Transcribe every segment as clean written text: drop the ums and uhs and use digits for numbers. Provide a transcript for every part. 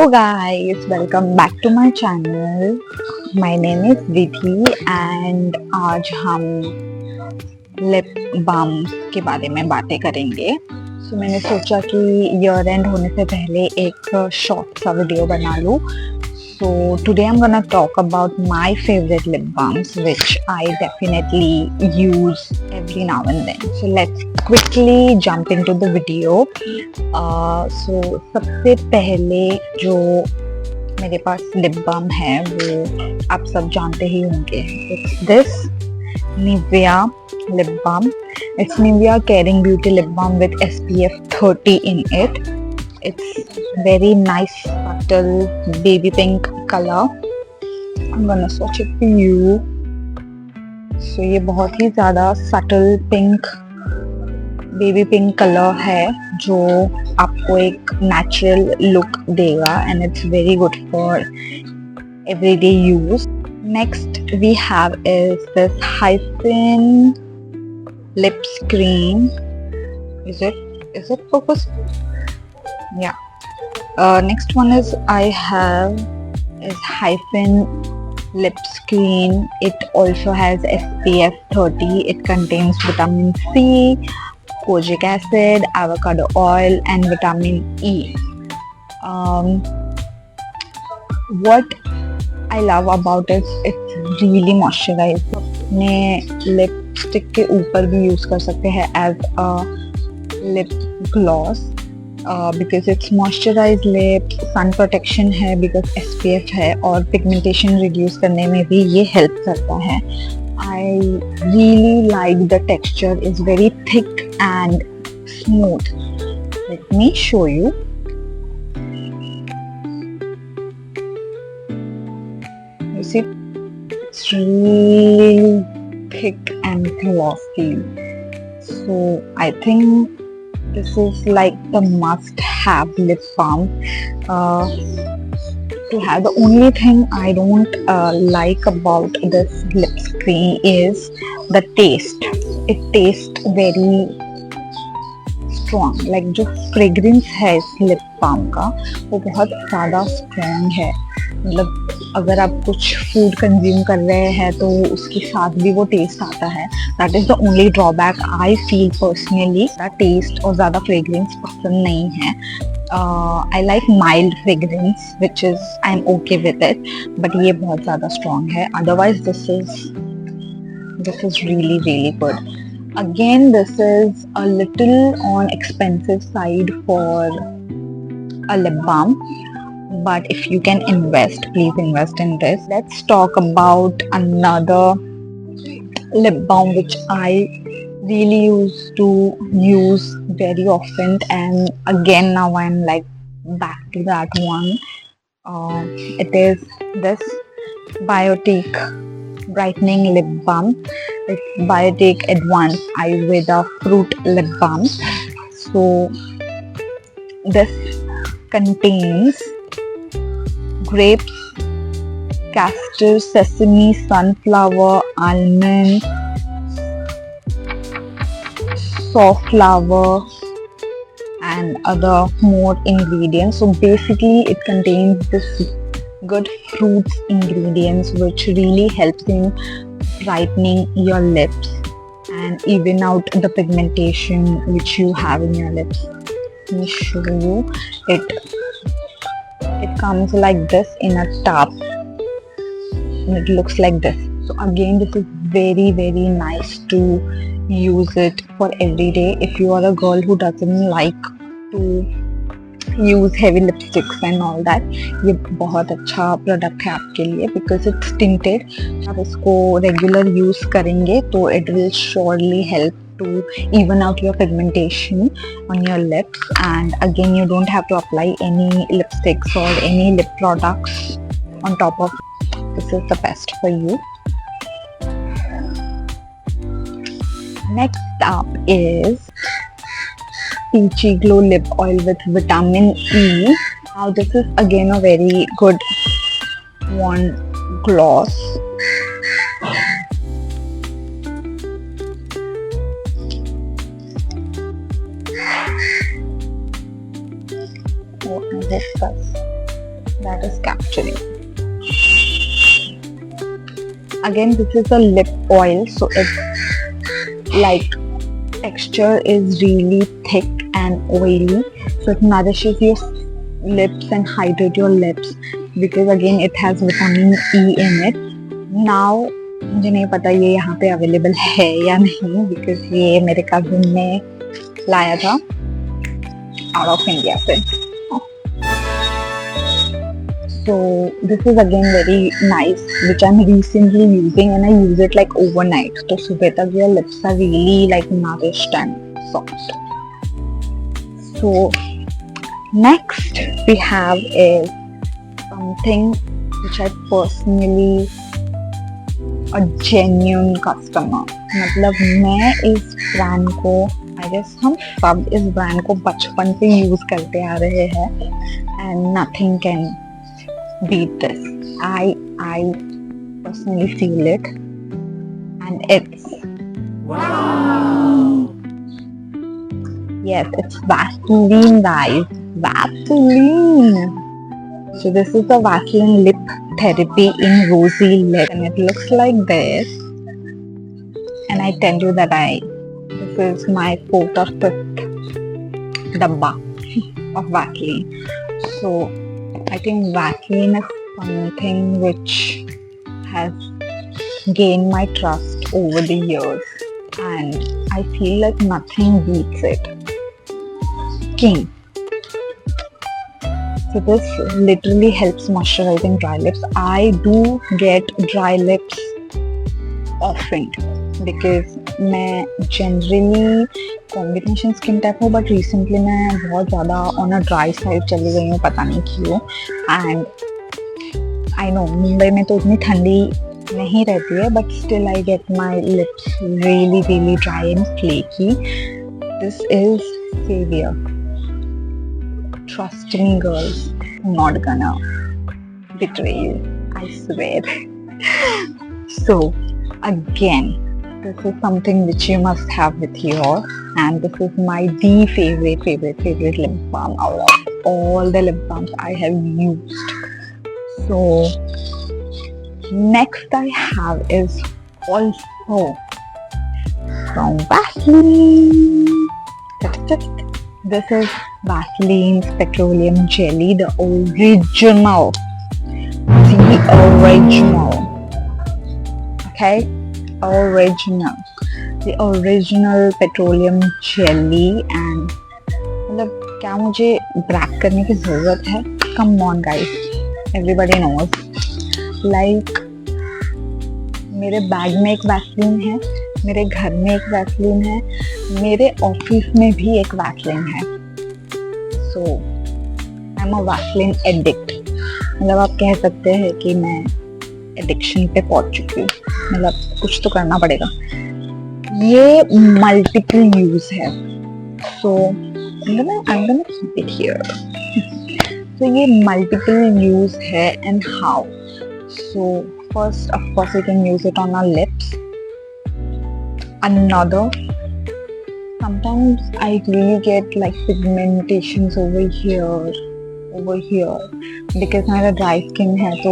Hello guys, welcome back to my channel. My name is Vidhi and आज हम lip balm के बारे में बातें करेंगे। मैंने सोचा कि ईयर एंड होने से पहले एक शॉर्ट सा वीडियो बना लूँ। Today I'm gonna talk about my favorite lip balms which I definitely use every now and then. So let's quickly jump into the video. सबसे पहले जो मेरे पास लिप बाम है वो आप सब जानते ही होंगे. It's this Nivea lip balm. It's Nivea Caring Beauty lip balm with SPF 30 in it. It's very nice subtle baby pink color. I'm gonna swatch it for you. So ये बहुत ही ज़्यादा subtle pink baby pink colour है जो आपको एक natural look देगा and it's very good for everyday use. Next we have is this Hyphen lip screen. Is it focused? Yeah. Next one is I have is Hyphen lip screen. It also has SPF 30. It contains vitamin C, kojic acid, avocado oil and vitamin E. What I love about it, it's really moisturized. अपने lipstick के ऊपर भी use कर सकते हैं as a lip gloss because it's moisturized lips, sun protection है because SPF है और pigmentation reduce करने में भी ये help करता है. I really like the texture. It's very thick and smooth. Let me show you. You see, it's really thick and glossy. So I think this is like the must-have lip balm to have. The only thing I don't like about this lip screen is the taste. It tastes very strong. Like जो fragrance है इस lip balm का वो बहुत ज़्यादा strong है. मतलब अगर आप कुछ फूड कंज्यूम कर रहे हैं तो उसके साथ भी वो टेस्ट आता है. That is the only drawback I feel personally. Taste और ज़्यादा फ्रेग्रेंस पसंद नहीं है. I like mild fragrance which is I am okay with it but ये बहुत ज़्यादा स्ट्रॉन्ग है. Otherwise this is really good. Again, this is a little on expensive side for a lip balm. But if you can invest, please invest in this. Let's talk about another lip balm which I really used to use very often, and again now I'm like back to that one. It is this Biotique brightening lip balm. It's Biotique Advanced Ayurveda fruit lip balm. So this contains grapes, castor, sesame, sunflower, almond, safflower and other more ingredients. So basically it contains this good fruits ingredients which really helps in brightening your lips and even out the pigmentation which you have in your lips. Let me show you it. It comes like this in a tub and it looks like this. So again this is very nice to use it for every day. If you are a girl who doesn't like to use heavy lipsticks and all that, ये बहुत अच्छा product है आपके लिए because it's tinted. आप इसको regular use करेंगे तो it will surely help to even out your pigmentation on your lips. And again you don't have to apply any lipsticks or any lip products on top of it. This is the best for you. Next up is Peachy Glow Lip Oil with Vitamin E. Now this is again a very good one gloss. What is this? that is capturing. Again, this is a lip oil, so it's like texture is really thick and oily, so it nourishes your lips and hydrate your lips because again it has vitamin E in it. Now मुझे नहीं पता ये यहाँ पे available है या नहीं because ये मेरे कजिन ने लाया था आउट ऑफ इंडिया से. So this is again very nice, which I'm recently using, and I use it like overnight. So सुबह तक your lips are really like nourished and soft. So next we have is something which I personally a genuine customer. मतलब मैं इस brand को I guess हम सब इस brand को बचपन से यूज करते आ रहे हैं and nothing can beat this. I personally feel it, and it's wow. Yes, it's Vaseline, guys. Vaseline. So this is the Vaseline lip therapy in rosy lip, and it looks like this. And I tell you that this is my 4th or 5th dabba of Vaseline. So I think Vaseline is something which has gained my trust over the years, and I feel like nothing beats it. King. So this literally helps moisturizing dry lips. I do get dry lips often because मैं generally combination skin type हूँ, but recently मैं बहुत ज़्यादा on a dry side चली गई हूँ, पता नहीं क्यों. And I know मुंबई में तो इतनी ठंडी नहीं रहती है, but still I get my lips really really dry and flaky. This is Savior. Trust me, girls, I'm not gonna betray you, I swear. So again, this is something which you must have with you, and this is my favorite lip balm out of all the lip balms I have used. So next I have is also from Vaseline. This is Vaseline's Petroleum Jelly, the original. Okay, the original petroleum jelly. And मतलब क्या मुझे brake करने की जरूरत है? Come on guys, everybody knows. Like मेरे bag में एक वैसलीन है, मेरे घर में एक वैसलीन है, मेरे ऑफिस में भी एक वैसलीन है. So I'm a Vaseline addict. मतलब आप कह सकते हैं कि मैं एडिक्शन पे पहुंच चुकी हूँ. मतलब कुछ तो करना पड़ेगा. ये मल्टीपल यूज है. So I'm gonna keep it here. So ये मल्टीपल यूज है and how? So first, of course, we can use it on our lips. Another, sometimes I really get like pigmentations over here because मेरा dry skin है, तो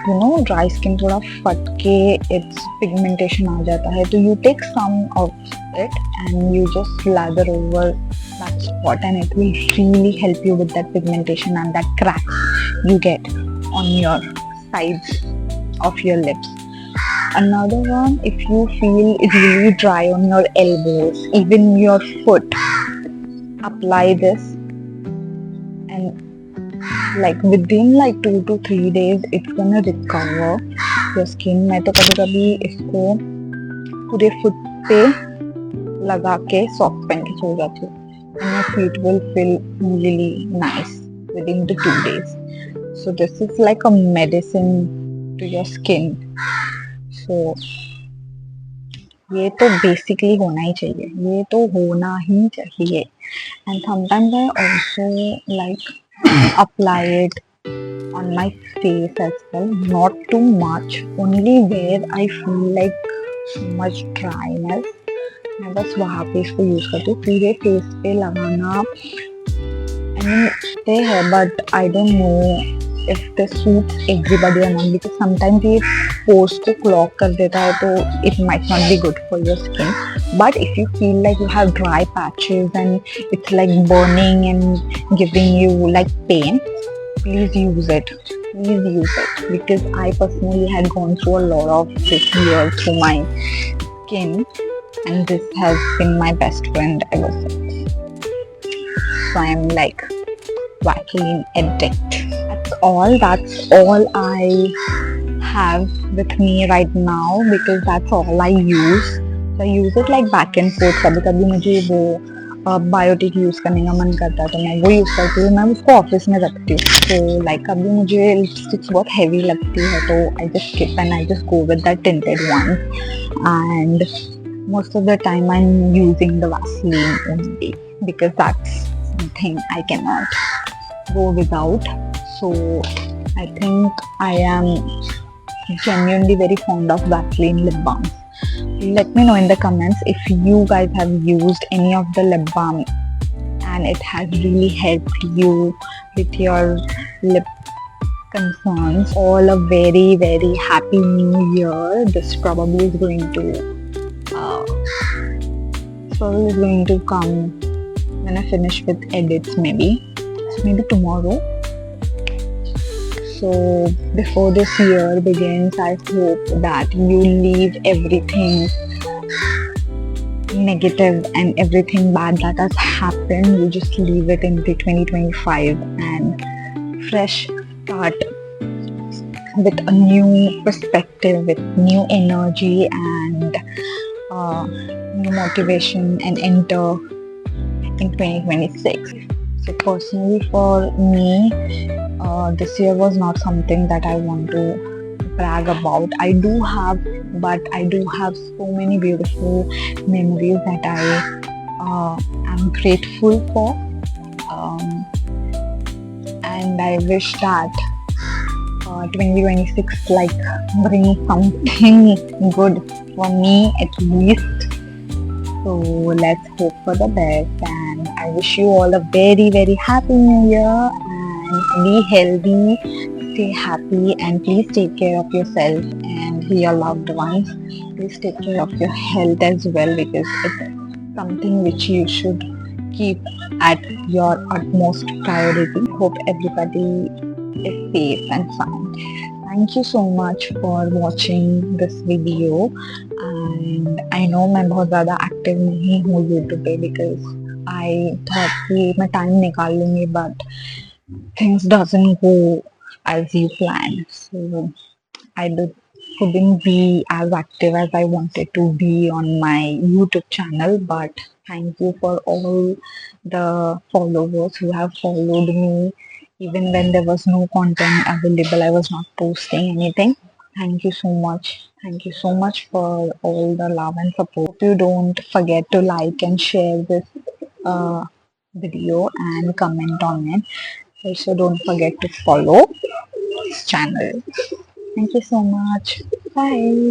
वो dry skin थोड़ा फट के its pigmentation आ जाता है. तो you take some of it and you just lather over that spot, and it will really help you with that pigmentation and that cracks you get on your sides of your lips. Another one, if you feel it's really dry on your elbows, even your foot, apply this, and like within like 2 to 3 days it's gonna recover your skin. मैं तो कभी-कभी इसको पूरे foot पे लगा के socks पहन के सो जाती हूँ, and your feet will feel really nice within the 2 days. So this is like a medicine to your skin. So ये तो basically होना ही चाहिए, ये तो होना ही चाहिए. And sometimes I also like apply it on my face as well, not too much, only where I feel like so much dryness. मैं बस वहाँ पे इसको यूज करती हूँ. पूरे फेस पे लगाना I mean, they have, but I don't know if this suits everybody or not, because sometimes ये pores को clog कर देता है तो it might not be good for your skin. But if you feel like you have dry patches and it's like burning and giving you like pain, please use it. Please use it, because I personally had gone through a lot of this year through my skin, and this has been my best friend ever since. So I am like Vaseline addict. That's all I have with me right now, because that's all I use. So I use it like back and forth. कभी कभी मुझे वो biotic use करने का मन करता है तो मैं वो यूज़ करती हूँ, मैं उसको ऑफिस में रखती हूँ. तो लाइक कभी मुझे लिपस्टिक्स बहुत हैवी लगती है तो I just skip and I just go with that tinted one. And most of the time I'm using the Vaseline only, because that's something I cannot go without. So I think I am genuinely very fond of Vaseline lip balm. Let me know in the comments if you guys have used any of the lip balm and it has really helped you with your lip concerns. All a very very happy new year. This probably is going to come when I finish with edits, maybe tomorrow. So before this year begins, I hope that you leave everything negative and everything bad that has happened, you just leave it into 2025 and fresh start with a new perspective, with new energy and new motivation, and enter in 2026. So personally for me, this year was not something that I want to brag about. I do have so many beautiful memories that I am grateful for, and I wish that 2026 like brings something good for me at least. So let's hope for the best, and I wish you all a very very happy new year, and be healthy, stay happy, and please take care of yourself and your loved ones. Please take care of your health as well, because it's something which you should keep at your utmost priority. Hope everybody is safe and sound. Thank you so much for watching this video, and I know मैं बहुत ज़्यादा active नहीं हूँ YouTube पे, because I thought कि मैं time निकाल लूँगी, but things doesn't go as you plan. So I couldn't be as active as I wanted to be on my YouTube channel, but thank you for all the followers who have followed me even when there was no content available. I was not posting anything. Thank you so much. Thank you so much for all the love and support. You don't forget to like and share this video and comment on it. Also, don't forget to follow this channel. Thank you so much. Bye.